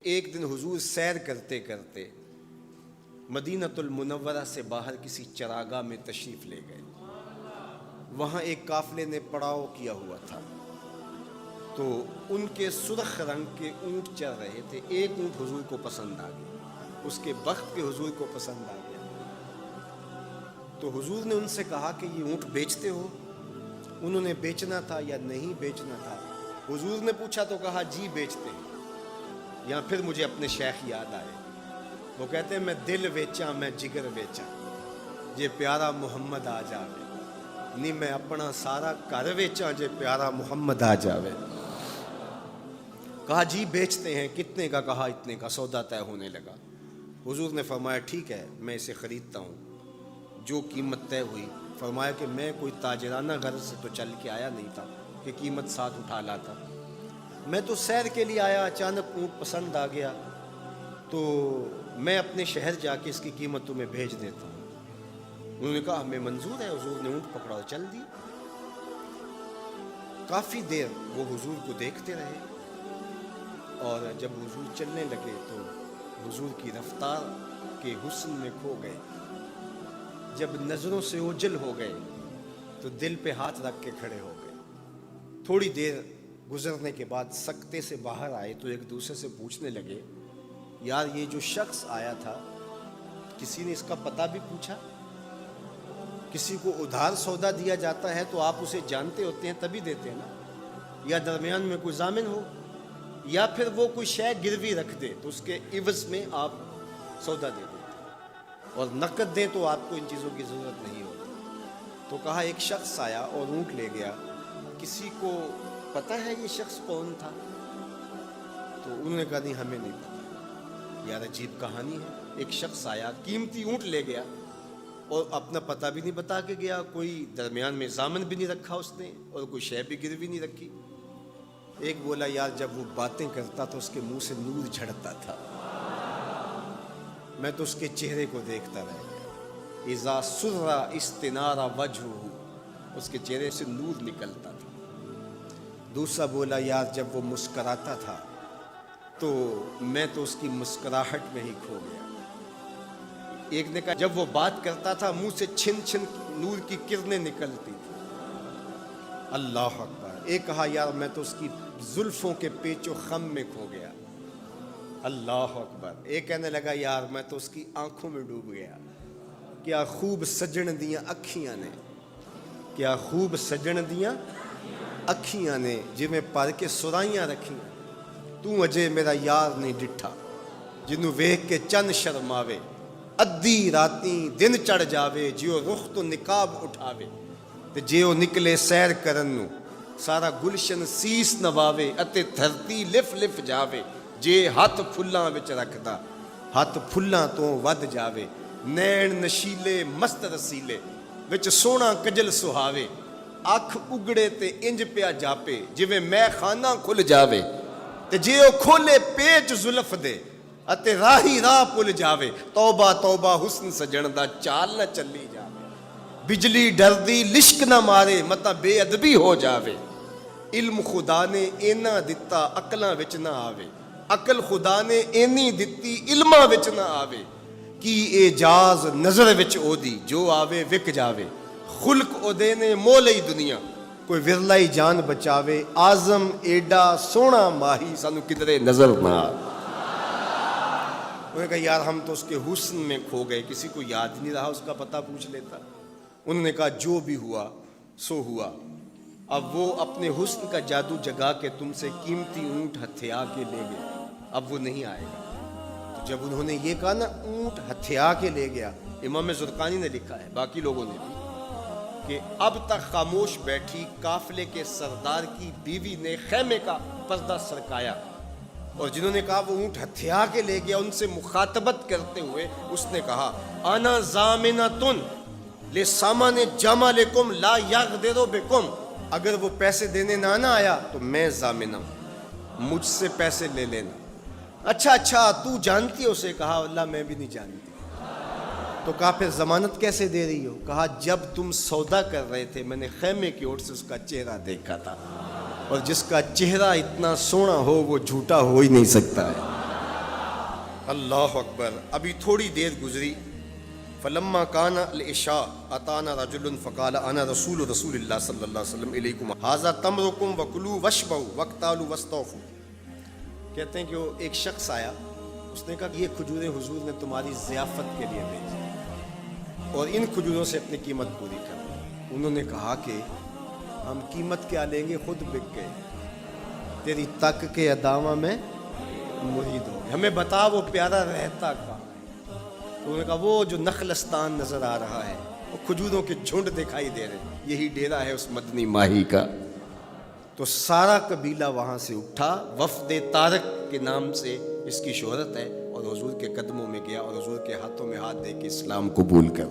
ایک دن حضور سیر کرتے کرتے مدینۃ المنورہ سے باہر کسی چراگاہ میں تشریف لے گئے. وہاں ایک قافلے نے پڑاؤ کیا ہوا تھا، تو ان کے سرخ رنگ کے اونٹ چل رہے تھے. ایک اونٹ حضور کو پسند آ گیا، اس کے بخت کے حضور کو پسند آ گیا. تو حضور نے ان سے کہا کہ یہ اونٹ بیچتے ہو؟ انہوں نے بیچنا تھا یا نہیں بیچنا تھا. حضور نے پوچھا تو کہا جی بیچتے ہیں. یا پھر مجھے اپنے شیخ یاد آئے، وہ کہتے ہیں میں دل ویچا میں جگر ویچا جے پیارا محمد آ جاوے، نہیں میں اپنا سارا گھر ویچا جے پیارا محمد آ جاوے. کہا جی بیچتے ہیں. کتنے کا؟ کہا اتنے کا. سودا طے ہونے لگا. حضور نے فرمایا ٹھیک ہے میں اسے خریدتا ہوں. جو قیمت طے ہوئی، فرمایا کہ میں کوئی تاجرانہ غرض سے تو چل کے آیا نہیں تھا کہ قیمت ساتھ اٹھا لاتا. میں تو سیر کے لیے آیا، اچانک اونٹ پسند آ گیا، تو میں اپنے شہر جا کے اس کی قیمت تمہیں بھیج دیتا ہوں. انہوں نے کہا ہمیں منظور ہے. حضور نے اونٹ پکڑا اور چل دی. کافی دیر وہ حضور کو دیکھتے رہے، اور جب حضور چلنے لگے تو حضور کی رفتار کے حسن میں کھو گئے. جب نظروں سے اوجھل ہو گئے تو دل پہ ہاتھ رکھ کے کھڑے ہو گئے. تھوڑی دیر گزرنے کے بعد سکتے سے باہر آئے تو ایک دوسرے سے پوچھنے لگے یار یہ جو شخص آیا تھا کسی نے اس کا پتہ بھی پوچھا؟ کسی کو ادھار سودا دیا جاتا ہے تو آپ اسے جانتے ہوتے ہیں تبھی دیتے ہیں نا، یا درمیان میں کوئی ضامن ہو، یا پھر وہ کوئی شے گروی رکھ دے تو اس کے عوض میں آپ سودا دے دیتے ہیں، اور نقد دیں تو آپ کو ان چیزوں کی ضرورت نہیں ہوتی. تو کہا ایک شخص آیا اور اونٹ لے گیا، کسی کو پتہ ہے یہ شخص کون تھا؟ تو انہوں نے کہا نہیں ہمیں نہیں پتہ. یار عجیب کہانی ہے. ایک شخص آیا قیمتی اونٹ لے گیا اور اپنا پتہ بھی نہیں بتا کے گیا، کوئی درمیان میں ضامن بھی نہیں رکھا اس نے، اور کوئی شے بھی گروی نہیں رکھی. ایک بولا یار جب وہ باتیں کرتا تو اس کے منہ سے نور جھڑتا تھا، میں تو اس کے چہرے کو دیکھتا رہ گیا. اذا سر استنار وجہہ، اس کے چہرے سے نور نکلتا تھا. دوسرا بولا یار جب وہ مسکراتا تھا تو میں تو اس کی مسکراہٹ میں ہی کھو گیا. ایک نے کہا جب وہ بات کرتا تھا منہ سے چھن چھن نور کی کرنیں نکلتی تھی. اللہ اکبر. ایک کہا یار میں تو اس کی زلفوں کے پیچ و خم میں کھو گیا. اللہ اکبر. ایک کہنے لگا یار میں تو اس کی آنکھوں میں ڈوب گیا. کیا خوب سجن دیاں اکھیاں نے، کیا خوب سجن دیاں اکھیاں نے جویں پر کے سرائیاں رکھیاں. تو اجے میرا یار نہیں ڈٹھا جنوں ویکھ کے چن شرماوے. ادھی راتیں دن چڑھ جاوے جیو رخ تو نقاب اٹھاوے. تے جیو نکلے سیر کرن نو سارا گلشن سیس نواوے. اتے دھرتی لف لف جاوے جے ہاتھ پھلاں وچ رکھدا ہاتھ پھلاں تو ود جاوے. نین نشیلے مست رسیلے وچ سونا کجل سہاوے. اکھ اگڑے تے انج پیا جاپے جویں میں خانہ کھل جاوے. تے جے او کھولے پیچ زلف دے اتے راہی راہ پل جاوے. توبہ توبہ حسن سجن دا چال نہ چلی جاوے. بجلی ڈردی لشک نہ مارے متا بے ادبی ہو جاوے. علم خدا نے اینا دتا عقلاں وچ نہ آوے. عقل خدا نے اینی دتی علماں وچ نہ آوے. کی اعجاز نظر وچ او دی جو آوے وک جاوے. خلق او دے نے مولئی دنیا کوئی ورلائی جان بچاوے. آزم ایڈا سونا ماہی سانو کدرے نظر نہ آوے. انہوں نے کہا یار ہم تو اس کے حسن میں کھو گئے، کسی کو یاد نہیں رہا اس کا پتہ پوچھ لیتا. انہوں نے کہا جو بھی ہوا سو ہوا. اب وہ اپنے حسن کا جادو جگا کے تم سے قیمتی اونٹ ہتھیا کے لے گئے، اب وہ نہیں آئے گا. تو جب انہوں نے یہ کہا نا اونٹ ہتھیا کے لے گیا، امام زرقانی نے لکھا ہے باقی لوگوں نے بھی کہ اب تک خاموش بیٹھی قافلے کے سردار کی بیوی نے خیمے کا پردہ سرکایا، اور جنہوں نے کہا وہ اونٹ ہتھیا کے لے گیا ان سے مخاطبت کرتے ہوئے اس نے کہا انا ضامنۃ لسامان جمالکم لا یغدر بکم. اگر وہ پیسے دینے نہ آیا تو میں ضامن ہوں، مجھ سے پیسے لے لینا. اچھا تو جانتی ہے اسے؟ کہا اللہ میں بھی نہیں جانتی. تو کہا پھر ضمانت کیسے دے رہی ہو؟ کہا جب تم سودا کر رہے تھے میں نے خیمے کی اوٹ سے اس کا چہرہ دیکھا تھا، اور جس کا چہرہ اتنا سونا ہو وہ جھوٹا ہو ہی نہیں سکتا ہے. اللہ اکبر. ابھی تھوڑی دیر گزری. فلما کان العشاء اتانا رجل فقال انا رسول اللہ صلی اللہ علیہ وسلم الیکم ھذا تمرکم وکلوا واشبعوا واقتالوا واستوفوا. کہتے ہیں کہ وہ ایک شخص آیا, اس نے کہا کہ یہ کھجوریں حضور نے تمہاری ضیافت کے لیے بھیجی اور ان کھجوروں سے اپنی قیمت پوری کر. انہوں نے کہا کہ ہم قیمت کیا لیں گے, خود بک گئے, تیری تک کے ادامہ میں مرید ہو گئے, ہمیں بتا وہ پیارا رہتا کہاں. انہوں نے کہا وہ جو نخلستان نظر آ رہا ہے, وہ کھجوروں کے جھنڈ دکھائی دے رہے, یہی ڈیرا ہے اس مدنی ماہی کا. تو سارا قبیلہ وہاں سے اٹھا, وفد طارق کے نام سے اس کی شہرت ہے, اور حضور کے قدموں میں گیا اور حضور کے ہاتھوں میں ہاتھ دے کے اسلام قبول کر.